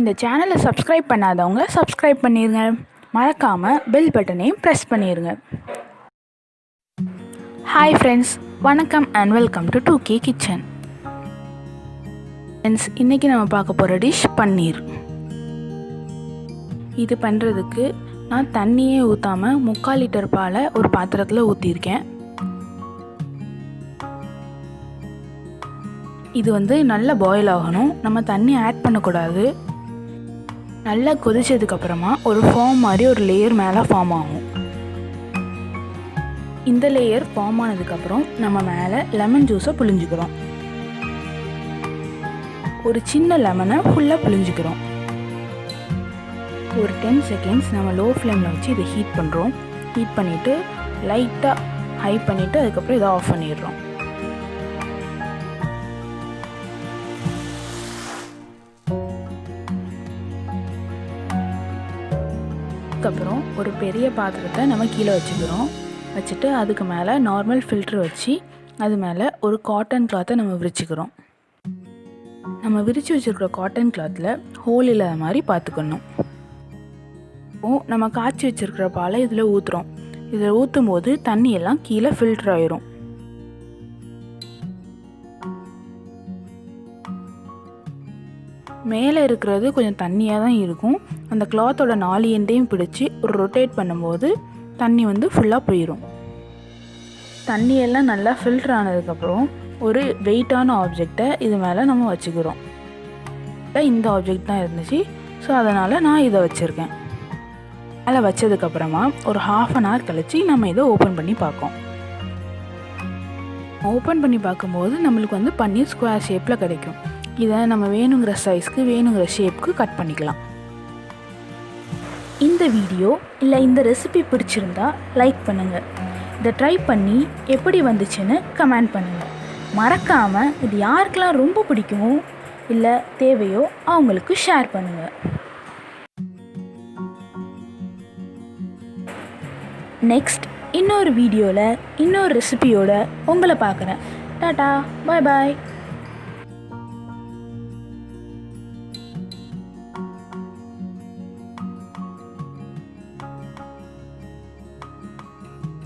இந்த சேனலை சப்ஸ்கிரைப் பண்ணாதவங்க சப்ஸ்கிரைப் பண்ணிடுங்க. மறக்காமல் பெல் பட்டனையும் ப்ரெஸ் பண்ணிடுங்க. ஹாய் ஃப்ரெண்ட்ஸ், வணக்கம் and welcome to 2K kitchen. Friends, இன்றைக்கி நம்ம பார்க்க போகிற டிஷ் பன்னீர். இது பண்ணுறதுக்கு நான் தண்ணியே ஊற்றாமல் 3/4 லிட்டர் பாலை ஒரு பாத்திரத்தில் ஊற்றிருக்கேன். இது நல்லா பாயில் ஆகணும், நம்ம தண்ணி ஆட் பண்ணக்கூடாது. நல்லா கொதிச்சதுக்கப்புறமா ஒரு ஃபார்ம் மாதிரி ஒரு லேயர் மேலே ஃபார்ம் ஆகும். இந்த லேயர் ஃபார்ம் ஆனதுக்கப்புறம் நம்ம மேலே லெமன் ஜூஸை புழிஞ்சுக்கிறோம். ஒரு சின்ன லெமனை ஃபுல்லாக புழிஞ்சுக்கிறோம். ஒரு 10 செகண்ட்ஸ் நம்ம லோ ஃப்ளேமில் வச்சு இதை ஹீட் பண்ணுறோம். ஹீட் பண்ணிவிட்டு லைட்டாக ஹை பண்ணிவிட்டு அதுக்கப்புறம் இதை ஆஃப் பண்ணிடுறோம். அதுக்கப்புறம் ஒரு பெரிய பாத்திரத்தை நம்ம கீழே வச்சுட்டு அதுக்கு மேலே நார்மல் ஃபில்ட்ரு வச்சு அது மேலே ஒரு காட்டன் கிளாத்தை நம்ம விரிச்சுக்கிறோம். நம்ம விரித்து வச்சுருக்கிற காட்டன் கிளாத்தில் ஹோல் இல்லாத மாதிரி பார்த்துக்கணும். நம்ம காய்ச்சி வச்சுருக்கிற பாலை இதில் ஊற்றுறோம். இதில் ஊற்றும் போது தண்ணியெல்லாம் கீழே ஃபில்ட்ரு ஆயிரும். மேலே இருக்கிறது கொஞ்சம் தண்ணியாக தான் இருக்கும். அந்த கிளாத்தோட 4 எண்டையும் பிடிச்சி ஒரு ரொட்டேட் பண்ணும்போது தண்ணி ஃபுல்லாக போயிடும். தண்ணியெல்லாம் நல்லா ஃபில்ட்ரு ஆனதுக்கப்புறம் ஒரு வெயிட்டான ஆப்ஜெக்டை இது மேலே நம்ம வச்சுக்கிறோம். இந்த ஆப்ஜெக்ட் தான் இருந்துச்சு, ஸோ அதனால் நான் இதை வச்சுருக்கேன். மேலே வச்சதுக்கப்புறமா ஒரு 1/2 an hour கழித்து நம்ம இதை ஓப்பன் பண்ணி பார்ப்போம். ஓப்பன் பண்ணி பார்க்கும்போது நம்மளுக்கு பன்னீர் ஸ்கொயர் ஷேப்பில் கிடைக்கும். இதை நம்ம வேணுங்கிற சைஸ்க்கு வேணுங்கிற ஷேப்புக்கு கட் பண்ணிக்கலாம். இந்த வீடியோ இல்லை இந்த ரெசிபி பிடிச்சிருந்தா லைக் பண்ணுங்கள். இதை ட்ரை பண்ணி எப்படி வந்துச்சுன்னு கமெண்ட் பண்ணுங்கள். மறக்காமல் இது யாருக்கெல்லாம் ரொம்ப பிடிக்குமோ இல்லை தேவையோ அவங்களுக்கு ஷேர் பண்ணுங்கள். நெக்ஸ்ட் இன்னொரு வீடியோவில் இன்னொரு ரெசிபியோட உங்களை பார்க்குறேன். டாடா, பாய் பாய்.